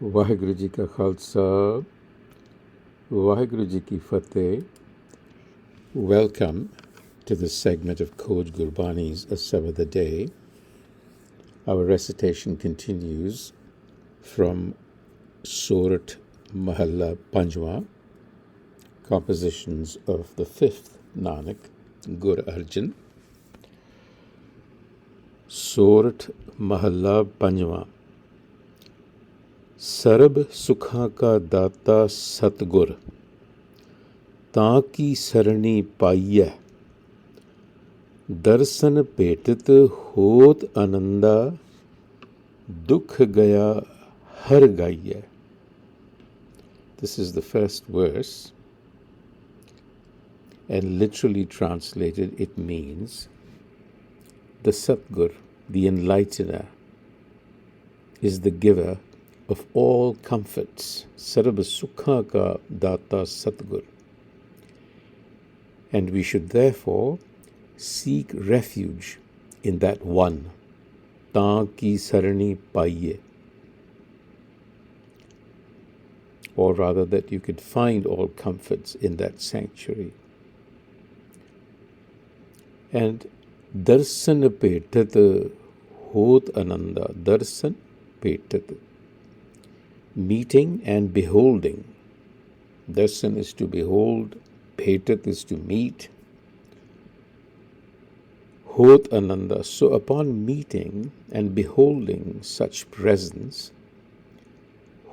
ਵਾਹਿਗੁਰੂ ਜੀ ਕਾ ਖਾਲਸਾ ਵਾਹਿਗੁਰੂ ਜੀ ਕੀ ਫਤਿਹ. Welcome to this segment of Khoj Gurbani's a-sabad-a-day. Our recitation continues from Surat Mahalla Panjwa, compositions of the fifth Nanak, Gur Arjan. Surat Mahalla Panjwa. सरब सुखा का दाता सतगुर ताकी सरणी पाइय दर्शन भेटत होत आनंदा दुख गया हर गाइय. This is the first verse, and literally translated it means the Satgur, the enlightener, is the giver of all comforts. Sarab Sukha ka data Satgur. And we should therefore seek refuge in that one. Taaki sarani paiye. Or rather, that you could find all comforts in that sanctuary. And darsan petat hot ananda. Darsan petat. Meeting and beholding. Darshan is to behold, bhetat is to meet. Hot ananda. So upon meeting and beholding such presence,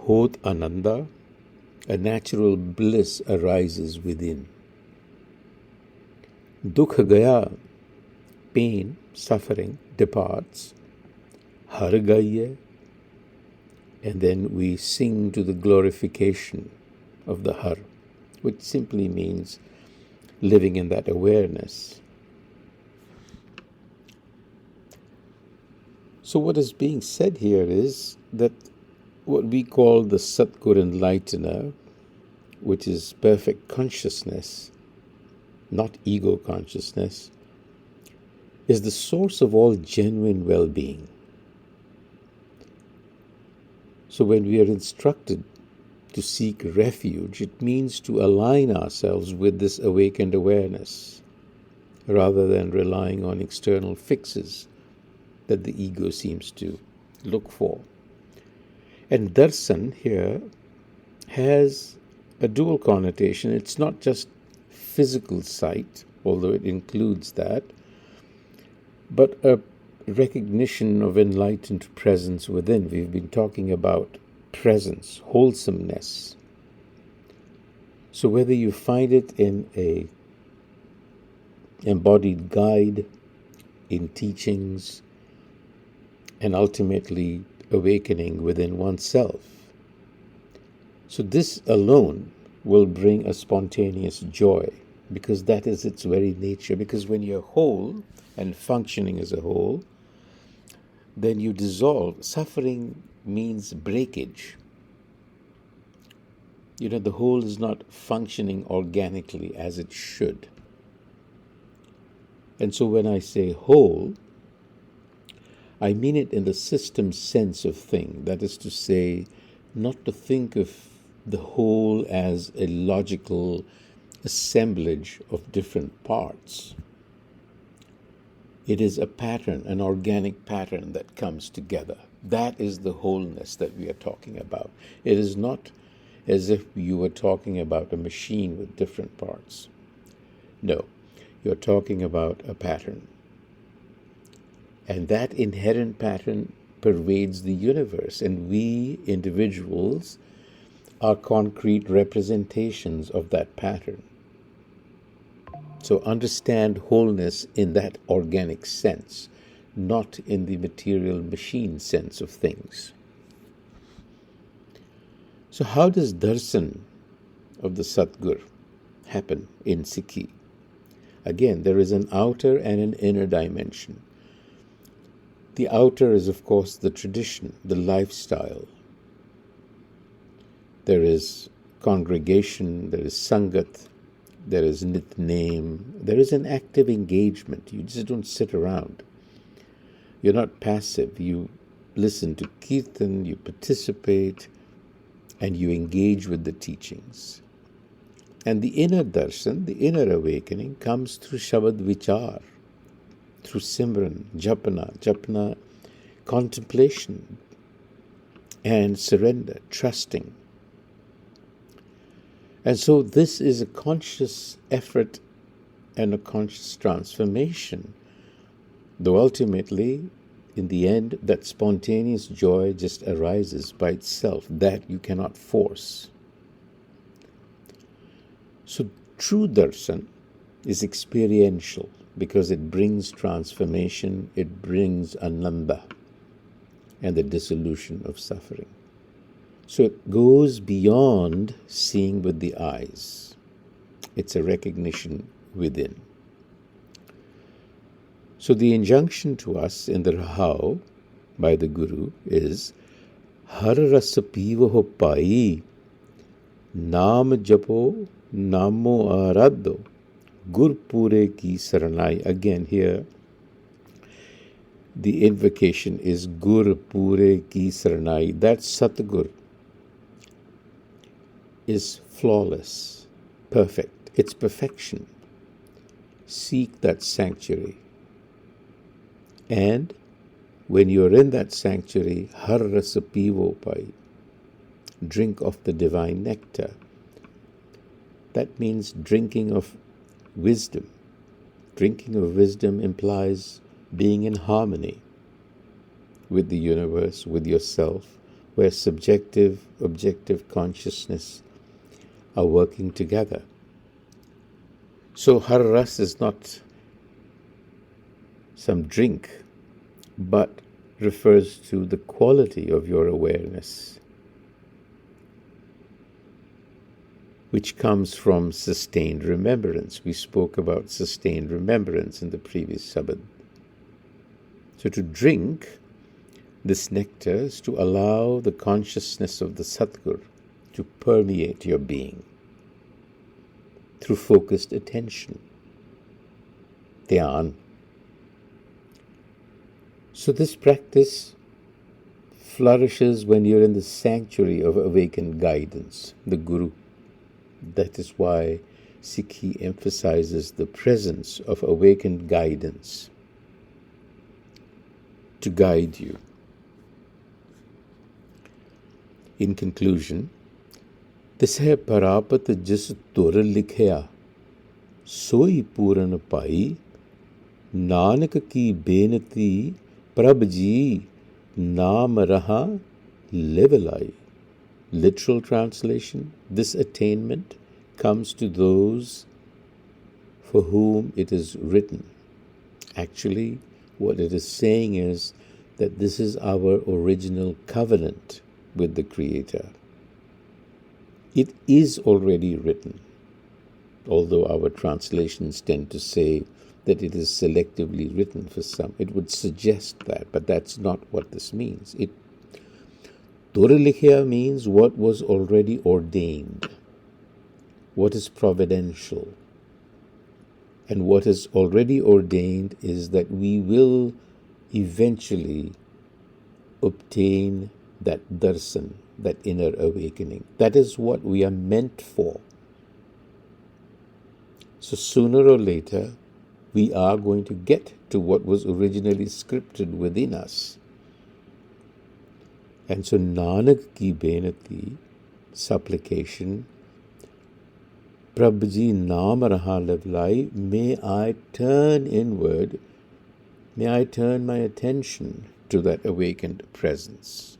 hot ananda, a natural bliss arises within. Dukh gaya, pain, suffering departs. Har gaiye. And then we sing to the glorification of the Har, which simply means living in that awareness. So what is being said here is that what we call the Satgur enlightener, which is perfect consciousness, not ego consciousness, is the source of all genuine well-being. So when we are instructed to seek refuge, it means to align ourselves with this awakened awareness, rather than relying on external fixes that the ego seems to look for. And darshan here has a dual connotation. It's not just physical sight, although it includes that, but a recognition of enlightened presence within. We've been talking about presence, wholesomeness. So whether you find it in a embodied guide, in teachings, and ultimately awakening within oneself. So this alone will bring a spontaneous joy, because that is its very nature. Because when you're whole and functioning as a whole, then you dissolve. Suffering means breakage. The whole is not functioning organically as it should. And so when I say whole, I mean it in the system sense of thing. That is to say, not to think of the whole as a logical assemblage of different parts. It is a pattern, an organic pattern that comes together. That is the wholeness that we are talking about. It is not as if you were talking about a machine with different parts. No, you're talking about a pattern. And that inherent pattern pervades the universe, and we individuals are concrete representations of that pattern. So understand wholeness in that organic sense, not in the material machine sense of things. So how does darshan of the Satgur happen in Sikhi? Again, there is an outer and an inner dimension. The outer is, of course, the tradition, the lifestyle. There is congregation, there is sangat, there is nitnem, there is an active engagement. You just don't sit around. You're not passive. You listen to kirtan, you participate, and you engage with the teachings. And the inner darshan, the inner awakening, comes through Shabad Vichar, through Simran, Japana, contemplation, and surrender, trusting. And so this is a conscious effort and a conscious transformation, though ultimately, in the end, that spontaneous joy just arises by itself, that you cannot force. So true darshan is experiential because it brings transformation, it brings ananda and the dissolution of suffering. So it goes beyond seeing with the eyes. It's a recognition within. So the injunction to us in the Rahau by the Guru is Har rasa pivo ho pai, naam japo namo aradho, gur pure ki saranai. Again here, the invocation is Gur pure ki saranai. That Satgur is flawless, perfect. It's perfection. Seek that sanctuary. And when you're in that sanctuary, har rasa pivo pai, drink of the divine nectar. That means drinking of wisdom. Drinking of wisdom implies being in harmony with the universe, with yourself, where subjective, objective consciousness are working together. So har ras is not some drink, but refers to the quality of your awareness, which comes from sustained remembrance. We spoke about sustained remembrance in the previous sabad. So to drink this nectar is to allow the consciousness of the Satgur to permeate your being through focused attention, dhyan. So this practice flourishes when you're in the sanctuary of awakened guidance, the Guru. That is why Sikhi emphasizes the presence of awakened guidance to guide you. In conclusion, this hai parapat jis tur likhya, soi puran pai, nanak ki benati prabh ji naam raha levelai. Literal translation, this attainment comes to those for whom it is written. Actually, what it is saying is that this is our original covenant with the Creator. It is already written, although our translations tend to say that it is selectively written for some. It would suggest that, but that's not what this means. Tura likhya means what was already ordained, what is providential. And what is already ordained is that we will eventually obtain that darshan, that inner awakening. That is what we are meant for. So sooner or later, we are going to get to what was originally scripted within us. And so Nanak ki benati, supplication, Prabhuji naam raha levlai, may I turn inward, may I turn my attention to that awakened presence.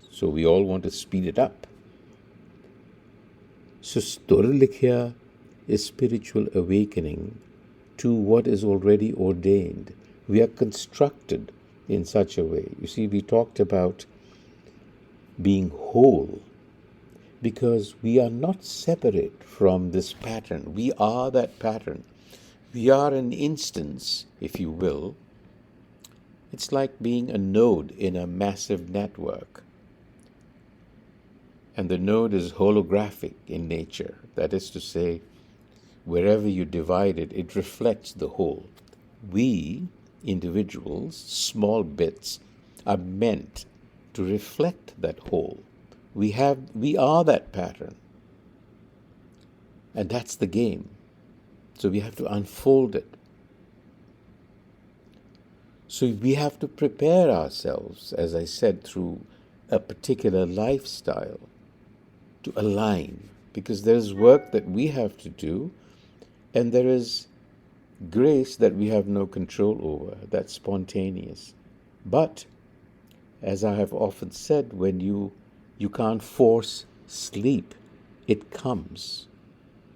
So we all want to speed it up. So Stur Likhya is spiritual awakening to what is already ordained. We are constructed in such a way. You see, we talked about being whole, because we are not separate from this pattern. We are that pattern. We are an instance, if you will. It's like being a node in a massive network. And the node is holographic in nature. That is to say, wherever you divide it, it reflects the whole. We, individuals, small bits, are meant to reflect that whole. We are that pattern. And that's the game. So we have to unfold it. So we have to prepare ourselves, as I said, through a particular lifestyle to align, because there is work that we have to do, and there is grace that we have no control over, that's spontaneous. But, as I have often said, when you can't force sleep, it comes.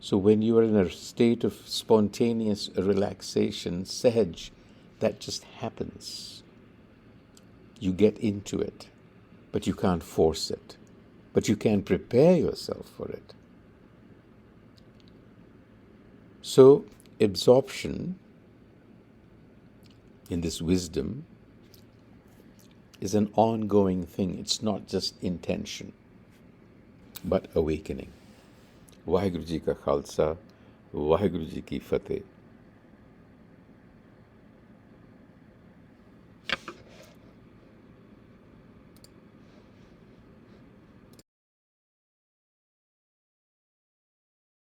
So when you are in a state of spontaneous relaxation, sahaj, that just happens. You get into it, but you can't force it. But you can prepare yourself for it. So absorption in this wisdom is an ongoing thing. It's not just intention, but awakening. Waheguru Ji ka Khalsa, Waheguru Ji ki Fateh.